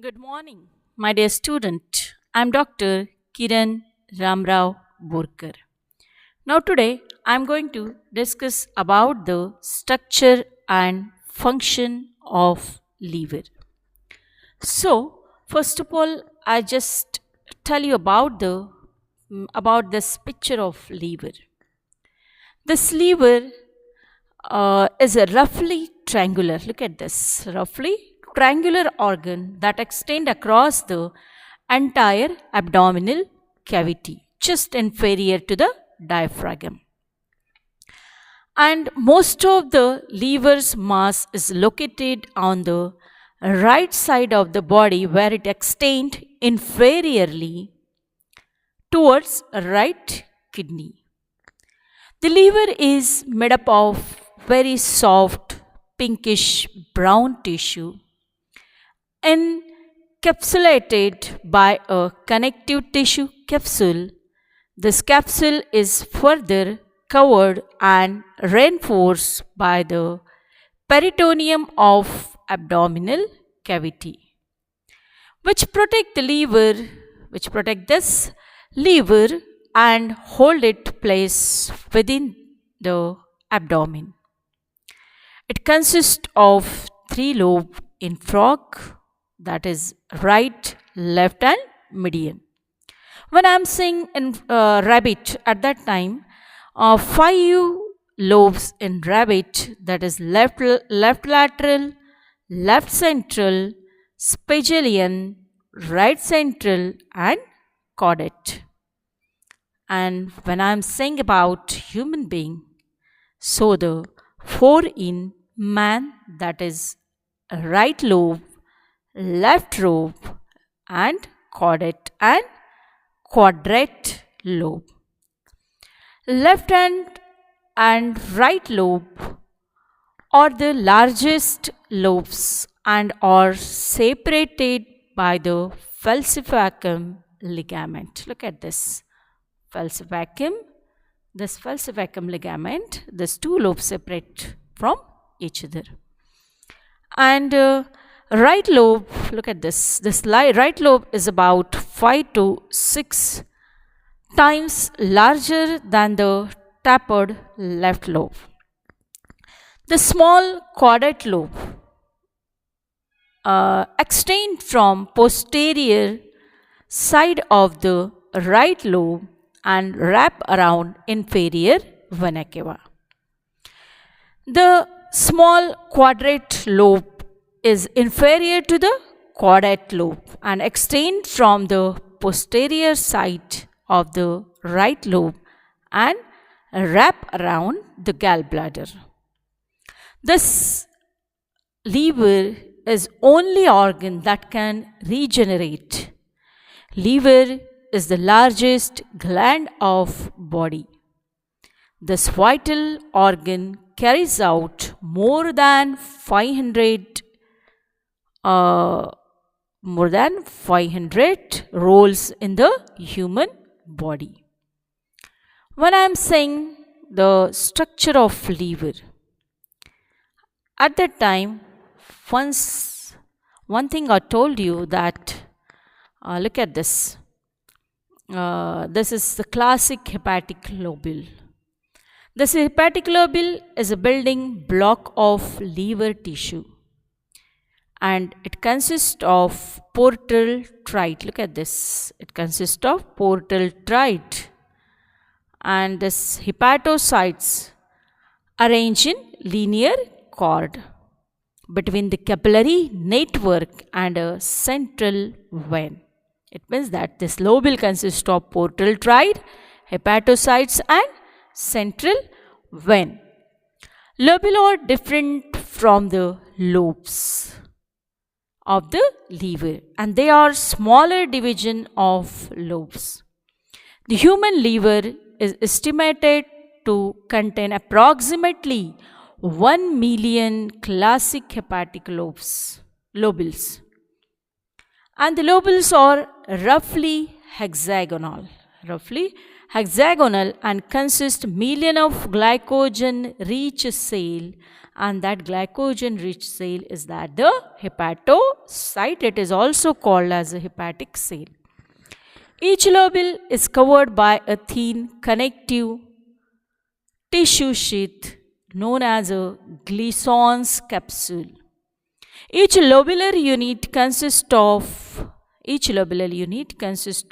Good morning, my dear student. I'm Dr. Kiran Ramrao Borkar. Now today I'm going to discuss about the structure and function of liver. So, first of all, I just tell you about about this picture of liver. This liver is a roughly triangular, look at this, roughly triangular organ that extend across the entire abdominal cavity, just inferior to the diaphragm. And most of the liver's mass is located on the right side of the body, where it extends inferiorly towards right kidney. The liver is made up of very soft pinkish brown tissue encapsulated by a connective tissue capsule. This capsule is further covered and reinforced by the peritoneum of abdominal cavity, which protect this liver and hold it place within the abdomen. It consists of three lobes in frog, that is right, left and median. When I am saying in rabbit at that time, five lobes in rabbit, that is left lateral, left central, spigelian, right central and caudate. And when I am saying about human being, so the four in man, that is right lobe, left lobe and caudate and quadrate lobe. Left hand and right lobe are the largest lobes and are separated by the falciparum ligament. Look at this falciparum. This falciparum ligament, these two lobes separate from each other. And right lobe, look at this. This right lobe is about 5 to 6 times larger than the tapered left lobe. The small caudate lobe extend from posterior side of the right lobe and wrap around inferior vena cava. The small quadrate lobe is inferior to the caudate lobe and extend from the posterior side of the right lobe and wrap around the gallbladder. This liver is only organ that can regenerate. Liver is the largest gland of body. This vital organ carries out more than 500 roles in the human body. When I am saying the structure of liver, at that time, one thing I told you that look at this. This is the classic hepatic lobule. This hepatic lobule is a building block of liver tissue, and it consists of portal trite. Look at this. It consists of portal trite, and this hepatocytes arranged in linear cord between the capillary network and a central vein. It means that this lobule consists of portal trite, hepatocytes and central vein. Lobule are different from the lobes of the liver, and they are smaller division of lobes. The human liver is estimated to contain approximately 1 million classic hepatic lobules. And the lobules are roughly hexagonal. hexagonal and consists million of glycogen rich cell, and that glycogen rich cell is that the hepatocyte. It is also called as a hepatic cell. Each lobule is covered by a thin connective tissue sheath known as a Glison's capsule. Each lobular unit consists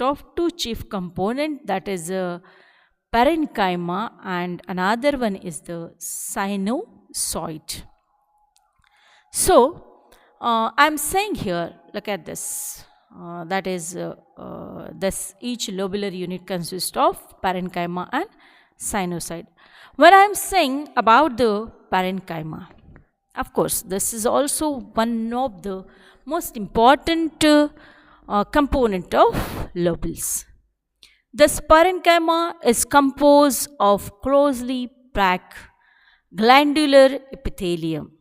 of two chief components, that is a parenchyma and another one is the sinusoid. So, I'm saying here, look at this. This each lobular unit consists of parenchyma and sinusoid. When I'm saying about the parenchyma, of course, this is also one of the most important component of lobules. This parenchyma is composed of closely packed glandular epithelium,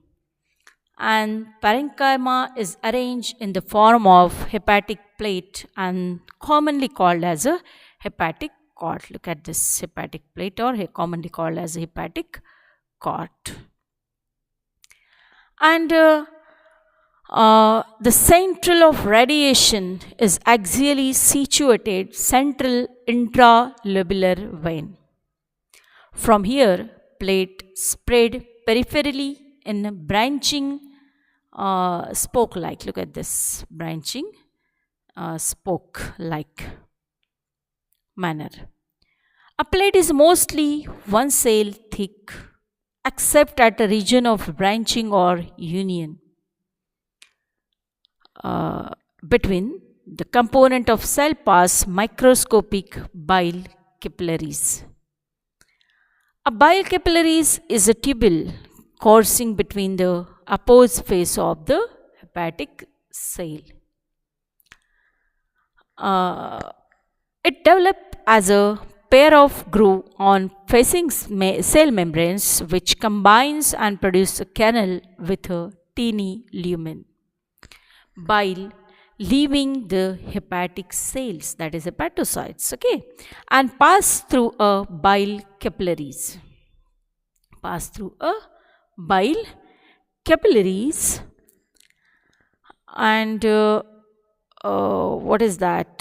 and parenchyma is arranged in the form of hepatic plate and commonly called as a hepatic cord. Look at this hepatic plate, or commonly called as a hepatic cord. And the central of radiation is axially situated central intralobular vein. From here, plate spread peripherally in a branching spoke-like. Look at this branching spoke-like manner. A plate is mostly one cell thick, except at a region of branching or union between the component of cell pass microscopic bile capillaries. A bile capillaries is a tubule coursing between the opposite face of the hepatic cell. It develops as a pair of groove on facing cell membranes which combines and produce a canal with a teeny lumen. Bile leaving the hepatic cells, that is hepatocytes, okay, and pass through a bile capillaries. And what is that?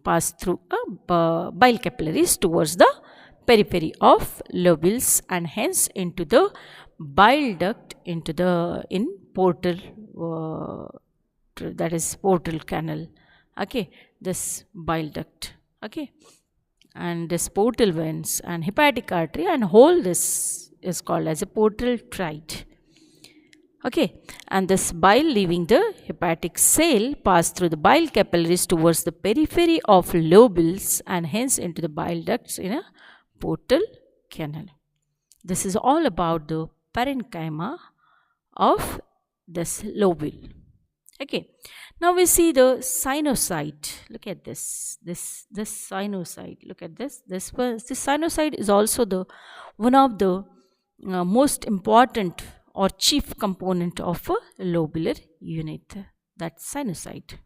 Pass through bile capillaries towards the periphery of lobules and hence into the bile duct in portal, that is portal canal. Okay, this bile duct. Okay, and this portal veins and hepatic artery, and whole this is called as a portal tract. Okay, and this bile leaving the hepatic cell pass through the bile capillaries towards the periphery of lobules and hence into the bile ducts in a portal canal. This is all about the parenchyma of this lobule. Okay, now we see the sinusoid. Look at this sinusoid. Look at this. This sinusoid is also the one of the most important or chief component of a lobular unit, that sinusoid.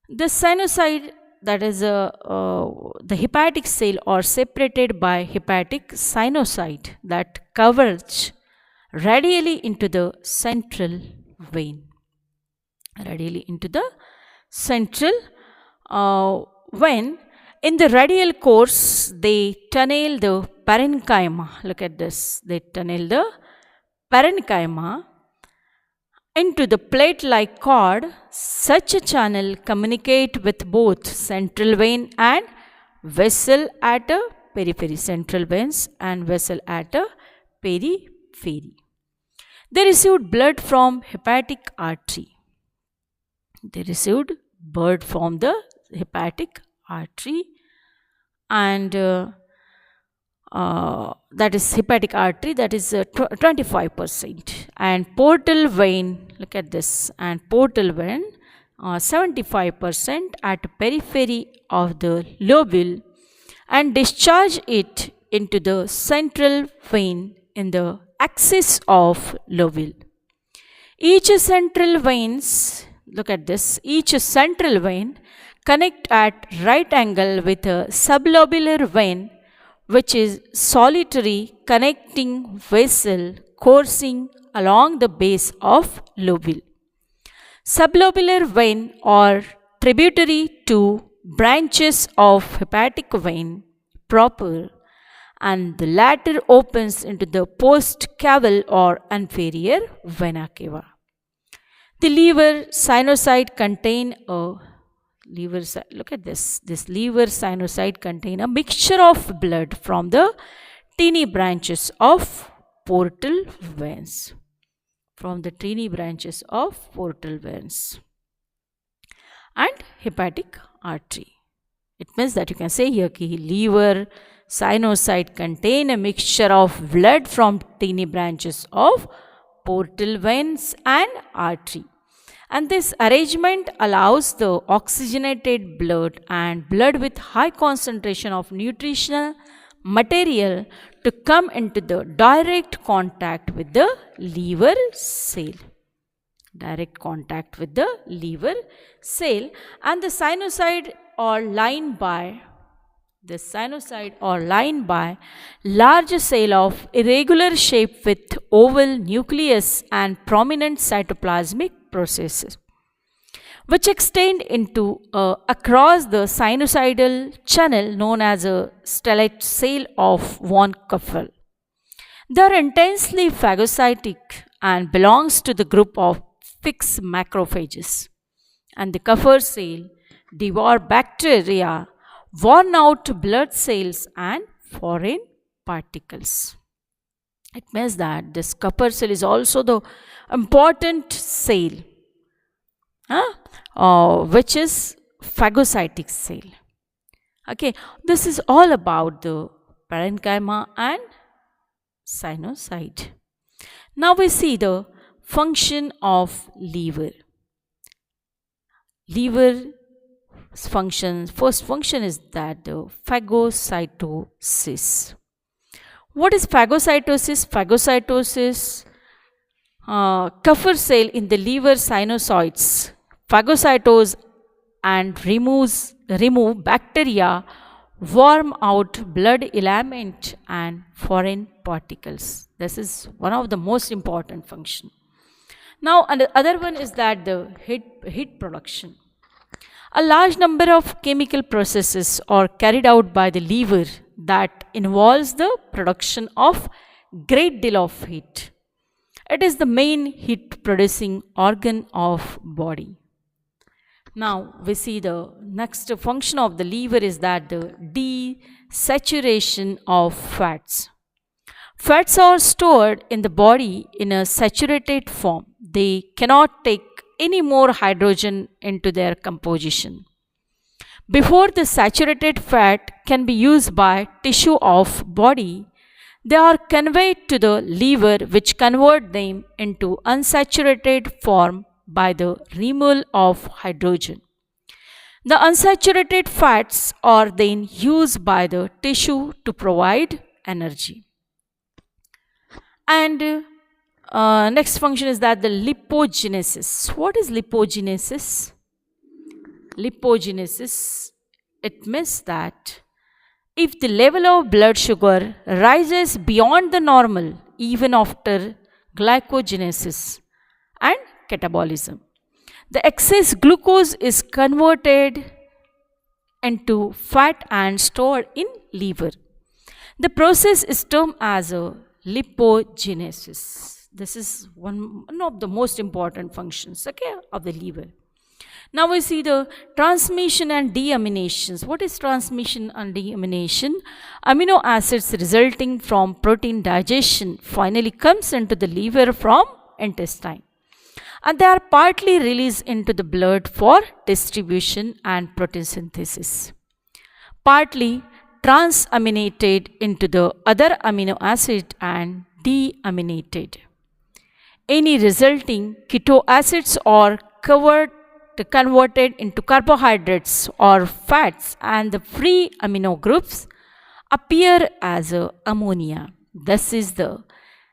The sinusoid, that is the hepatic cell are separated by hepatic sinusoid that converge radially into the central vein. In the radial course, they tunnel the parenchyma. Look at this. They tunnel the parenchyma into the plate-like cord. Such a channel communicate with both central vein and vessel at a periphery. Central veins and vessel at a periphery. They received blood from hepatic artery. And that is hepatic artery, that is 25%, and portal vein, look at this, and portal vein 75% at periphery of the lobule and discharge it into the central vein in the axis of lobule. Each central vein connect at right angle with a sublobular vein, which is solitary connecting vessel coursing along the base of lobule. Sublobular vein or tributary to branches of hepatic vein proper, and the latter opens into the postcaval or inferior vena cava. The liver sinusoid contain a look at this liver sinusoid contain a mixture of blood from the tiny branches of portal veins, and hepatic artery. It means that you can say here ki liver sinusoid contain a mixture of blood from tiny branches of portal veins and artery. And this arrangement allows the oxygenated blood and blood with high concentration of nutritional material to come into the direct contact with the liver cell. And the sinusoid are lined by large cell of irregular shape with oval nucleus and prominent cytoplasmic processes, which extend into across the sinusoidal channel known as a stellate cell of von Kupffer. They are intensely phagocytic and belongs to the group of fixed macrophages. And the Kupffer cell devour bacteria, worn out blood cells and foreign particles. It means that this Kupffer cell is also the important cell, which is phagocytic cell. Okay, this is all about the parenchyma and sinusoid. Now we see the function of liver. First function is that the phagocytosis. What is phagocytosis? Kupffer cell in the liver sinusoids phagocytose and remove bacteria, worm out blood element and foreign particles. This is one of the most important function. Now, and the other one is that the heat production. A large number of chemical processes are carried out by the liver that involves the production of great deal of heat. It is the main heat producing organ of body. Now we see the next function of the liver is that the desaturation of fats. Fats are stored in the body in a saturated form. They cannot take any more hydrogen into their composition. Before the saturated fat can be used by tissue of body, they are conveyed to the liver, which convert them into unsaturated form by the removal of hydrogen. The unsaturated fats are then used by the tissue to provide energy. And next function is that the lipogenesis. What is lipogenesis? Lipogenesis, it means that if the level of blood sugar rises beyond the normal even after glycogenesis and catabolism, the excess glucose is converted into fat and stored in liver. The process is termed as a lipogenesis. This is one of the most important functions, okay, of the liver. Now we see the transmission and deaminations. What is transmission and deamination? Amino acids resulting from protein digestion finally comes into the liver from intestine, and they are partly released into the blood for distribution and protein synthesis, partly transaminated into the other amino acid and deaminated. Any resulting keto acids are converted into carbohydrates or fats, and the free amino groups appear as ammonia. This is the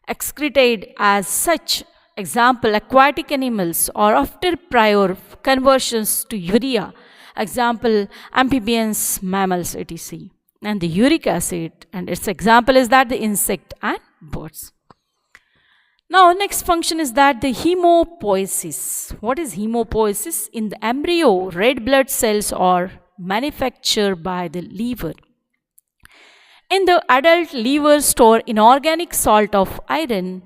excreted as such. Example, aquatic animals, or after prior conversions to urea, example, amphibians, mammals, etc. And the uric acid, and its example is that the insect and birds. Now, next function is that the hemopoiesis. What is hemopoiesis? In the embryo, red blood cells are manufactured by the liver. In the adult, liver store inorganic salt of iron,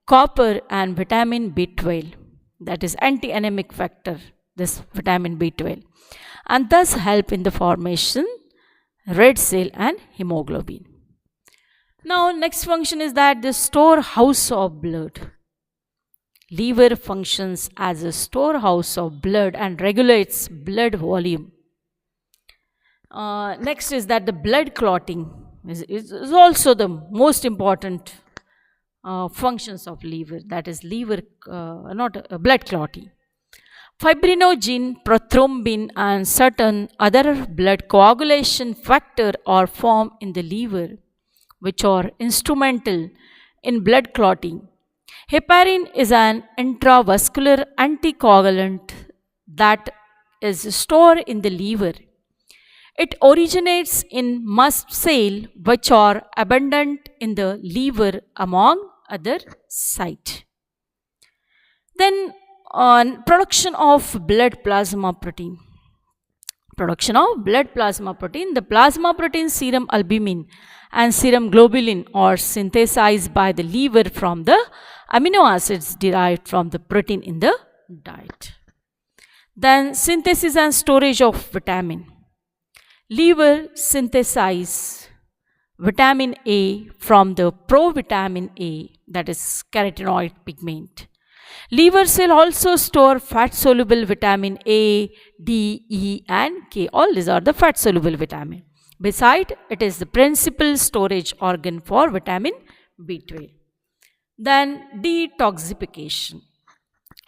copper and vitamin B12. That is anti-anemic factor, this vitamin B12. And thus help in the formation red cell and hemoglobin. Now, next function is that the storehouse of blood. Liver functions as a storehouse of blood and regulates blood volume. Next is that the blood clotting is also the most important functions of liver. That is liver, blood clotting. Fibrinogen, prothrombin and certain other blood coagulation factor are formed in the liver, which are instrumental in blood clotting. Heparin is an intravascular anticoagulant that is stored in the liver. It originates in mast cells, which are abundant in the liver among other sites. Then production of blood plasma protein. Production of blood plasma protein. The plasma protein serum albumin and serum globulin are synthesized by the liver from the amino acids derived from the protein in the diet. Then synthesis and storage of vitamin. Liver synthesize vitamin A from the provitamin A, that is carotenoid pigment. Liver cell also store fat-soluble vitamin A, D, E and K. All these are the fat-soluble vitamin. Besides, it is the principal storage organ for vitamin B12. Then detoxification.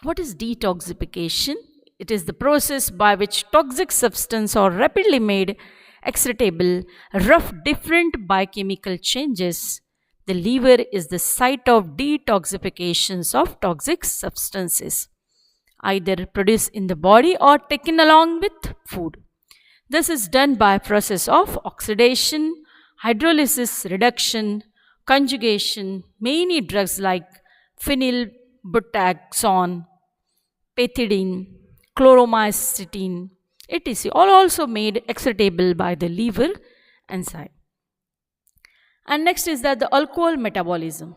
What is detoxification? It is the process by which toxic substances are rapidly made excretable, rough different biochemical changes. The liver is the site of detoxifications of toxic substances, either produced in the body or taken along with food. This is done by process of oxidation, hydrolysis, reduction, conjugation. Many drugs like phenylbutaxone, pethidine, chloromycetin, etc. are also made excretable by the liver enzyme. And next is that the alcohol metabolism.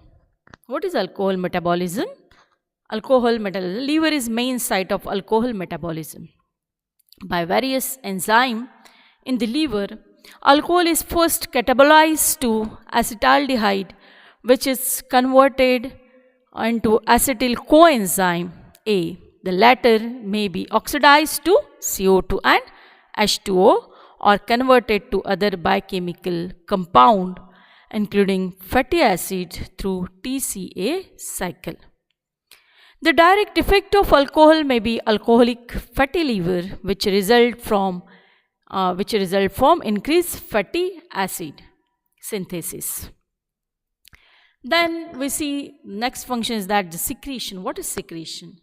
What is alcohol metabolism? Alcohol metabolism. Liver is main site of alcohol metabolism. By various enzymes in the liver, alcohol is first catabolized to acetaldehyde, which is converted into acetyl coenzyme A. The latter may be oxidized to CO2 and H2O or converted to other biochemical compound, including fatty acid through TCA cycle. The direct effect of alcohol may be alcoholic fatty liver, which result from increased fatty acid synthesis. Then we see next function is that the secretion. What is secretion?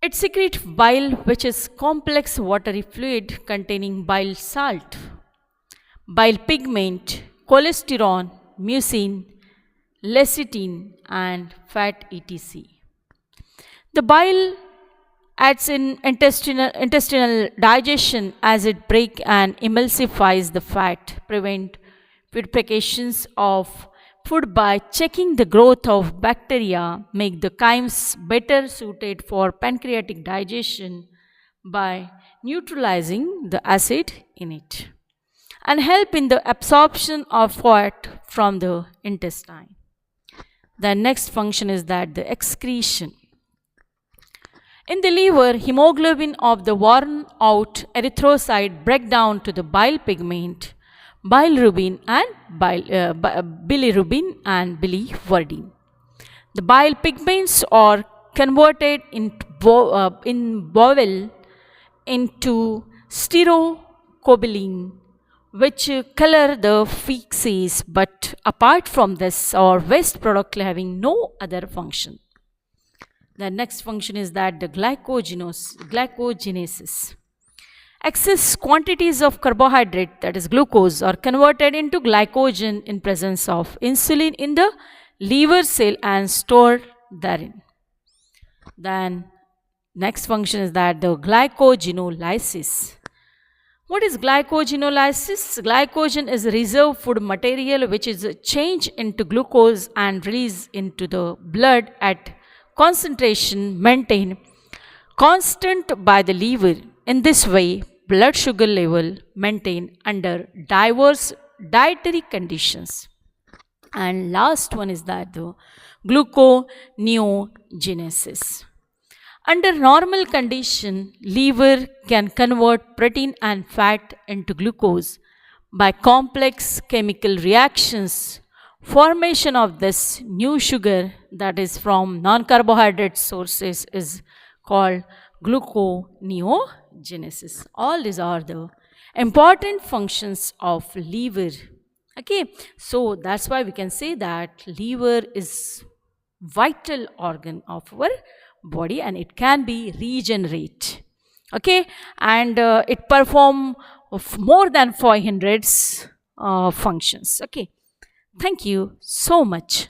It secretes bile, which is complex watery fluid containing bile salt, bile pigment, cholesterol, mucin, lecithin and fat etc. The bile aids in intestinal digestion as it breaks and emulsifies the fat, prevent purifications of food by checking the growth of bacteria, make the chymes better suited for pancreatic digestion by neutralizing the acid in it, and help in the absorption of fat from the intestine. The next function is that the excretion. In the liver, hemoglobin of the worn out erythrocyte break down to the bile pigment, bilirubin and biliverdin. The bile pigments are converted in bowel into stereocobilin, which color the feces, but apart from this are waste product having no other function. The next function is that the glycogenesis. Excess quantities of carbohydrate, that is glucose, are converted into glycogen in presence of insulin in the liver cell and stored therein. Then next function is that the glycogenolysis. What is glycogenolysis? Glycogen is a reserve food material which is changed into glucose and released into the blood at concentration maintained constant by the liver. In this way, blood sugar level maintained under diverse dietary conditions. And last one is that the gluconeogenesis. Under normal condition, liver can convert protein and fat into glucose by complex chemical reactions. Formation of this new sugar, that is from non-carbohydrate sources, is called gluconeogenesis. All these are the important functions of liver. Okay, so that's why we can say that liver is vital organ of our body and it can be regenerate. Okay, and it perform more than 500 functions. Okay, thank you so much.